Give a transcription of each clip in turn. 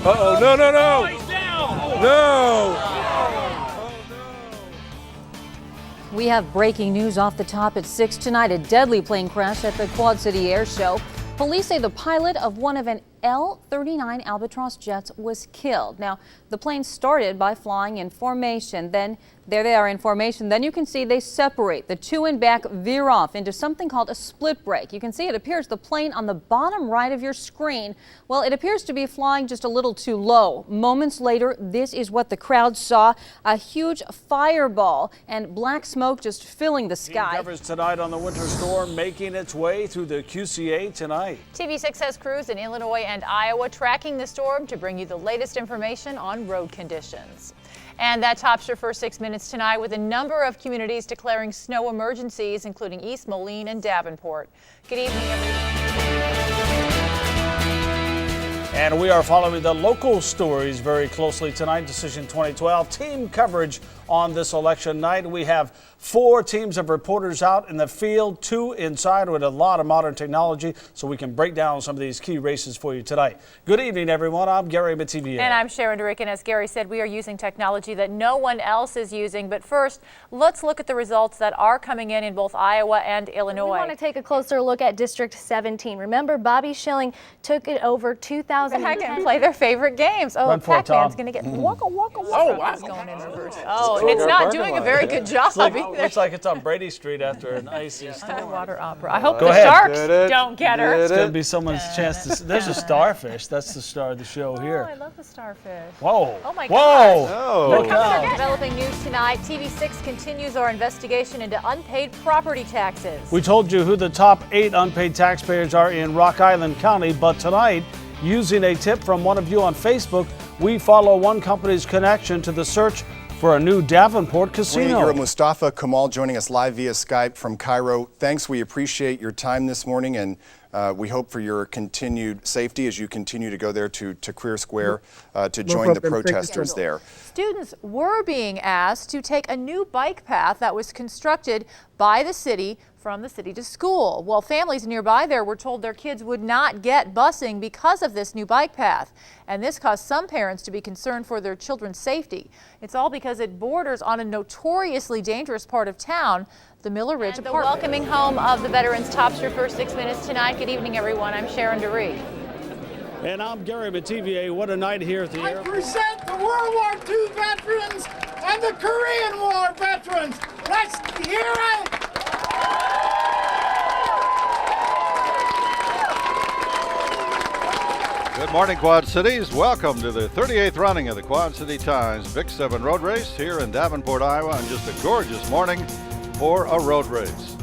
Uh-oh, no. Oh, he's down. No. We have breaking news off the top at 6 tonight. A deadly plane crash at the Quad City Air Show. Police say the pilot of one of an L-39 Albatross jets was killed. Now, the plane started by flying in formation. Then there they are in formation. Then you can see they separate. The two in back veer off into something called a split break. You can see it appears the plane on the bottom right of your screen. Well, it appears to be flying just a little too low. Moments later, this is what the crowd saw. A huge fireball and black smoke just filling the sky. Coverage tonight on the winter storm making its way through the QCA tonight. TV6 has crews in Illinois and Iowa tracking the storm to bring you the latest information on road conditions. And that tops your first 6 minutes tonight with a number of communities declaring snow emergencies, including East Moline and Davenport. Good evening, everyone. And we are following the local stories very closely tonight. Decision 2012 team coverage on this election night. We have 4 teams of reporters out in the field, 2 inside with a lot of modern technology so we can break down some of these key races for you tonight. Good evening, everyone. I'm Gary Mativier. And I'm Sharon DeRick, and as Gary said, we are using technology that no one else is using. But first, let's look at the results that are coming in both Iowa and Illinois. We want to take a closer look at District 17. Remember, Bobby Schilling took it over 2010. And play their favorite games. Oh, Pac-Man's going to get waka, waka, waka. Oh, wow. It's going in reverse. Oh, and it's not doing a very good job either. Looks like it's on Brady Street after an icy storm. Underwater opera. I hope Go the ahead. sharks don't get her. It's going to be someone's chance to. There's a starfish. That's the star of the show here. Oh, I love the starfish. Whoa. Oh, my Whoa. gosh. Oh. Coming up, developing news tonight, TV6 continues our investigation into unpaid property taxes. We told you who the top 8 unpaid taxpayers are in Rock Island County, but tonight, using a tip from one of you on Facebook, we follow one company's connection to the search for a new Davenport casino. You're Mustafa Kamal joining us live via Skype from Cairo. Thanks, we appreciate your time this morning, and we hope for your continued safety as you continue to go there to Queer Square to join the protesters there. Students were being asked to take a new bike path that was constructed by the city from the city to school. Well, families nearby there were told their kids would not get busing because of this new bike path. And this caused some parents to be concerned for their children's safety. It's all because it borders on a notoriously dangerous part of town, the Miller Ridge Apartment. The welcoming home of the veterans tops your first 6 minutes tonight. Good evening, everyone. I'm Sharon DeRee. And I'm Gary Mativier. What a night here at the I present the World War II veterans and the Korean War veterans. Let's hear it. Good morning, Quad Cities. Welcome to the 38th running of the Quad City Times Big 7 Road Race here in Davenport, Iowa, and just a gorgeous morning for a road race.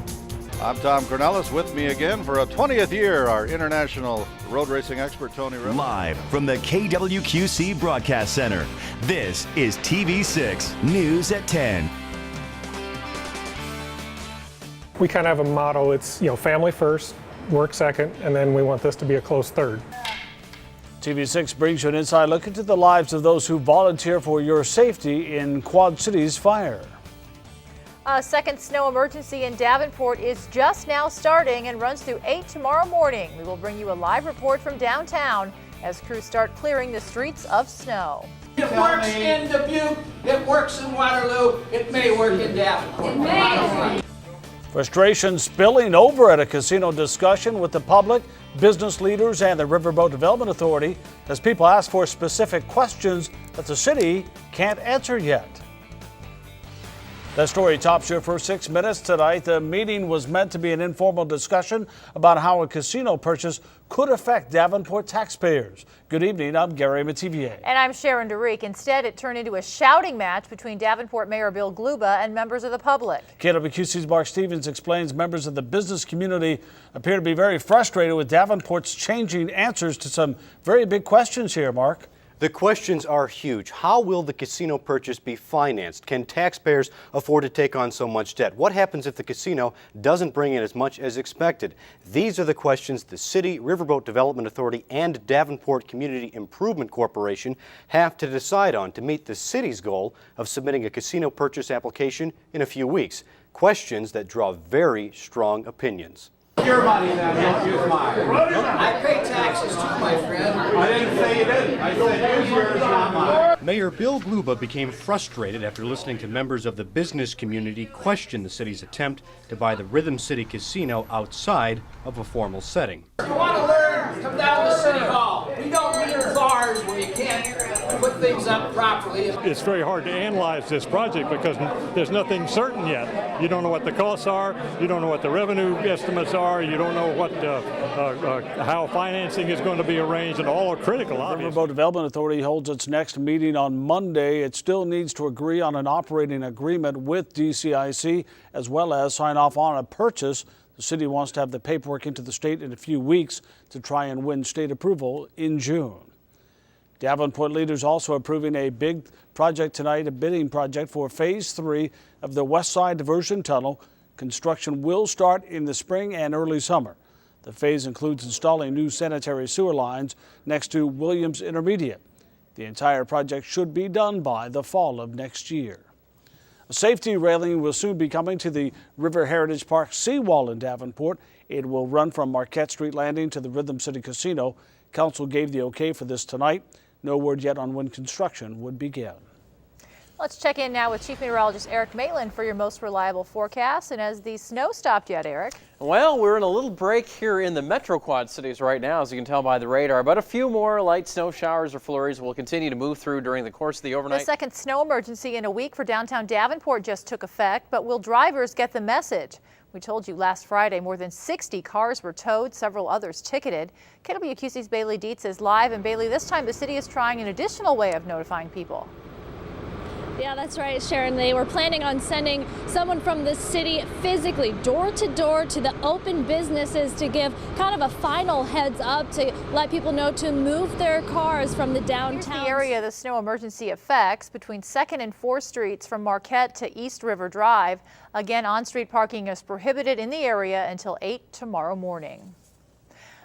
I'm Tom Cornelis. With me again for a 20th year, our international road racing expert, Tony Rimmel. Live from the KWQC Broadcast Center, this is TV6 News at 10. We kind of have a motto. It's, family first, work second, and then we want this to be a close third. TV6 brings you an inside look into the lives of those who volunteer for your safety in Quad Cities fire. A second snow emergency in Davenport is just now starting and runs through 8 tomorrow morning. We will bring you a live report from downtown as crews start clearing the streets of snow. It works in Dubuque, it works in Waterloo, it may work in Davenport. It may. Frustration spilling over at a casino discussion with the public, business leaders, and the Riverboat Development Authority as people ask for specific questions that the city can't answer yet. That story tops your first 6 minutes tonight. The meeting was meant to be an informal discussion about how a casino purchase could affect Davenport taxpayers. Good evening, I'm Gary Mativier. And I'm Sharon DeRick. Instead, it turned into a shouting match between Davenport Mayor Bill Gluba and members of the public. KWQC's Mark Stevens explains members of the business community appear to be very frustrated with Davenport's changing answers to some very big questions here, Mark. The questions are huge. How will the casino purchase be financed? Can taxpayers afford to take on so much debt? What happens if the casino doesn't bring in as much as expected? These are the questions the City, Riverboat Development Authority, and Davenport Community Improvement Corporation have to decide on to meet the city's goal of submitting a casino purchase application in a few weeks. Questions that draw very strong opinions. Your money then, don't use mine. I pay taxes too, my friend. I didn't say you didn't. I said use yours, not mine. Mayor Bill Gluba became frustrated after listening to members of the business community question the city's attempt to buy the Rhythm City Casino outside of a formal setting. If you want to learn, come down to City Hall. We don't need bars where you can't put things up properly. It's very hard to analyze this project because there's nothing certain yet. You don't know what the costs are, you don't know what the revenue estimates are, you don't know what how financing is going to be arranged, and all are critical, obviously. The Riverboat Development Authority holds its next meeting on Monday. It still needs to agree on an operating agreement with DCIC as well as sign off on a purchase. The city wants to have the paperwork into the state in a few weeks to try and win state approval in June. Davenport leaders also approving a big project tonight, a bidding project for Phase 3 of the West Side Diversion Tunnel. Construction will start in the spring and early summer. The phase includes installing new sanitary sewer lines next to Williams Intermediate. The entire project should be done by the fall of next year. A safety railing will soon be coming to the River Heritage Park seawall in Davenport. It will run from Marquette Street Landing to the Rhythm City Casino. Council gave the okay for this tonight. No word yet on when construction would begin. Let's check in now with Chief Meteorologist Eric Maitland for your most reliable forecast. And has the snow stopped yet, Eric? Well, we're in a little break here in the Metro Quad cities right now, as you can tell by the radar. But a few more light snow showers or flurries will continue to move through during the course of the overnight. The second snow emergency in a week for downtown Davenport just took effect, but will drivers get the message? We told you last Friday more than 60 cars were towed, several others ticketed. KWQC's Bailey Dietz is live. And Bailey, this time the city is trying an additional way of notifying people. Yeah, that's right, Sharon. They were planning on sending someone from the city physically door to door to the open businesses to give kind of a final heads up to let people know to move their cars from the downtown. Here's the area the snow emergency affects between 2nd and 4th Streets from Marquette to East River Drive. Again, on-street parking is prohibited in the area until 8 tomorrow morning.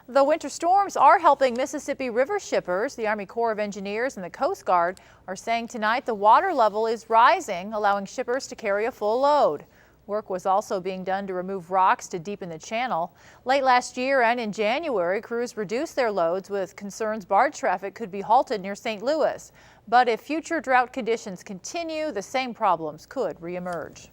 The winter storms are helping Mississippi River shippers. The Army Corps of Engineers and the Coast Guard are saying tonight the water level is rising, allowing shippers to carry a full load. Work was also being done to remove rocks to deepen the channel. Late last year and in January, crews reduced their loads with concerns barge traffic could be halted near St. Louis. But if future drought conditions continue, the same problems could reemerge.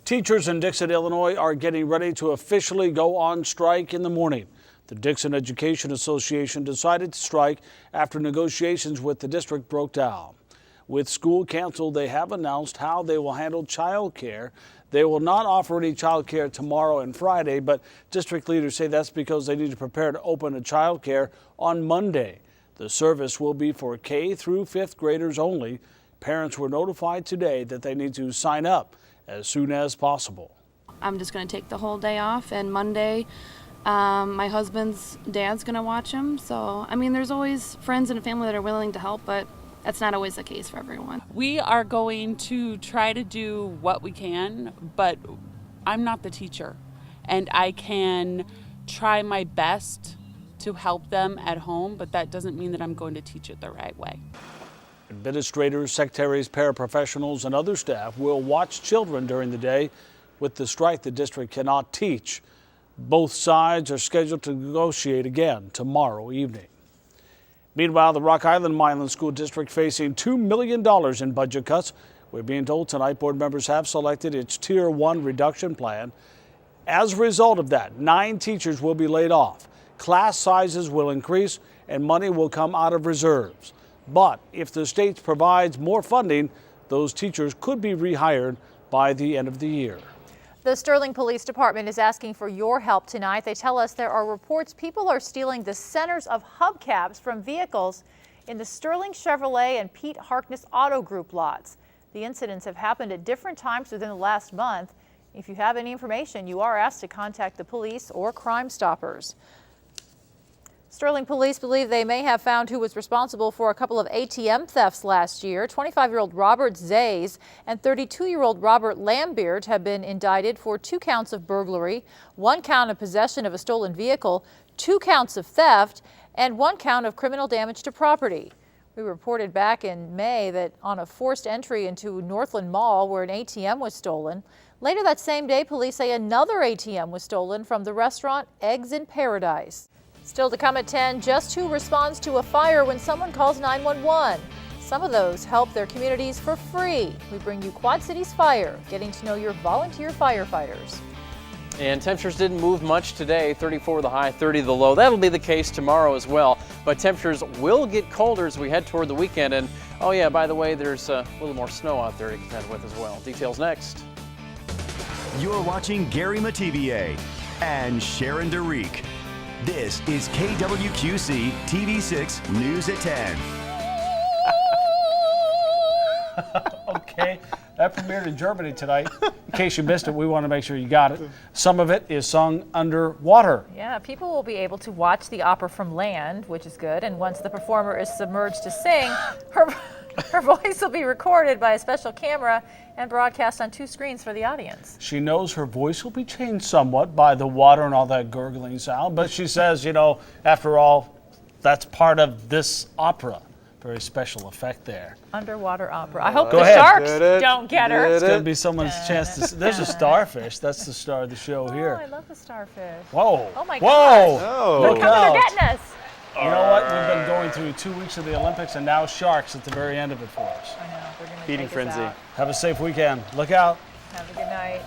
Teachers in Dixon, Illinois are getting ready to officially go on strike in the morning. The Dixon Education Association decided to strike after negotiations with the district broke down. With school canceled, they have announced how they will handle child care. They will not offer any child care tomorrow and Friday, but district leaders say that's because they need to prepare to open a child care on Monday. The service will be for K through 5th graders only. Parents were notified today that they need to sign up as soon as possible. I'm just going to take the whole day off, and Monday my husband's dad's going to watch him. So, I mean, there's always friends and family that are willing to help, but that's not always the case for everyone. We are going to try to do what we can, but I'm not the teacher, and I can try my best to help them at home, but that doesn't mean that I'm going to teach it the right way. Administrators, secretaries, paraprofessionals, and other staff will watch children during the day. With the strike, the district cannot teach. Both sides are scheduled to negotiate again tomorrow evening. Meanwhile, the Rock Island Milan School District facing $2 million in budget cuts. We're being told tonight board members have selected its Tier 1 reduction plan. As a result of that, 9 teachers will be laid off. Class sizes will increase and money will come out of reserves. But if the state provides more funding, those teachers could be rehired by the end of the year. The Sterling Police Department is asking for your help tonight. They tell us there are reports people are stealing the centers of hubcaps from vehicles in the Sterling Chevrolet and Pete Harkness Auto Group lots. The incidents have happened at different times within the last month. If you have any information, you are asked to contact the police or Crime Stoppers. Sterling police believe they may have found who was responsible for a couple of ATM thefts last year. 25-year-old Robert Zays and 32-year-old Robert Lambert have been indicted for 2 counts of burglary, 1 count of possession of a stolen vehicle, 2 counts of theft, and 1 count of criminal damage to property. We reported back in May that on a forced entry into Northland Mall where an ATM was stolen, Later that same day, police say another ATM was stolen from the restaurant Eggs in Paradise. Still to come at 10, just who responds to a fire when someone calls 911. Some of those help their communities for free. We bring you Quad Cities Fire, getting to know your volunteer firefighters. And temperatures didn't move much today, 34 the high, 30 the low. That'll be the case tomorrow as well. But temperatures will get colder as we head toward the weekend. And oh yeah, by the way, there's a little more snow out there to contend with as well. Details next. You're watching Gary Mativier and Sharon DeReek. This is KWQC TV6 News at 10. Okay, that premiered in Germany tonight. In case you missed it, we want to make sure you got it. Some of it is sung underwater. Yeah, people will be able to watch the opera from land, which is good. And once the performer is submerged to sing, her voice will be recorded by a special camera and broadcast on 2 screens for the audience. She knows her voice will be changed somewhat by the water and all that gurgling sound, but she says, you know, after all, that's part of this opera. Very special effect there. Underwater opera. I hope Go the ahead. sharks don't get her. It's going to be someone's chance to. There's a starfish. That's the star of the show here. Oh, I love the starfish. Whoa. Oh my Whoa. gosh. Whoa. They're coming, they're getting us. You know what? We've been going through 2 weeks of the Olympics and now sharks at the very end of it for us. I know. They're going to Feeding frenzy. Have a safe weekend. Look out. Have a good night.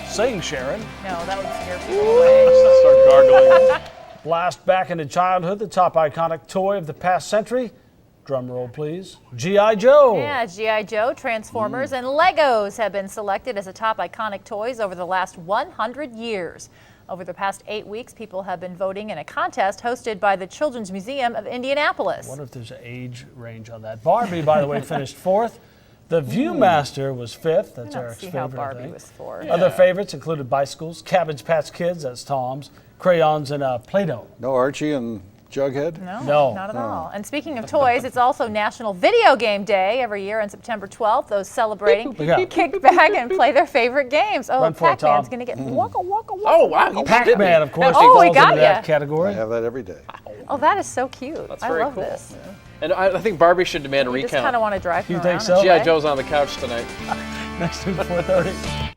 Sing, Sharon. No, that would scare people away. Start gargling. Blast back into childhood, the top iconic toy of the past century. Drum roll, please. G.I. Joe. Yeah, G.I. Joe, Transformers, and Legos have been selected as the top iconic toys over the last 100 years. Over the past 8 weeks, people have been voting in a contest hosted by the Children's Museum of Indianapolis. I wonder if there's an age range on that. Barbie, by the way, finished 4th. The Viewmaster was 5th. That's Eric's see favorite. how Barbie was 4th. Other favorites included bicycles, Cabbage Patch Kids, that's Tom's, crayons, and Play-Doh. No Archie and Jughead? No, not at all. And speaking of toys, it's also National Video Game Day every year on September 12th. Those celebrating kick back and play their favorite games. Oh, Run for it, Pac-Man's Tom. going to get waka, waka, waka. Oh, wow. Pac-Man, of course, Oh, falls we got into that ya. category. I have that every day. Oh, that is so cute. That's I very love cool. this. And I think Barbie should demand a You just recount. kind of want to drive You them think around so? and G.I. play. Joe's on the couch tonight. Next week, 4:30.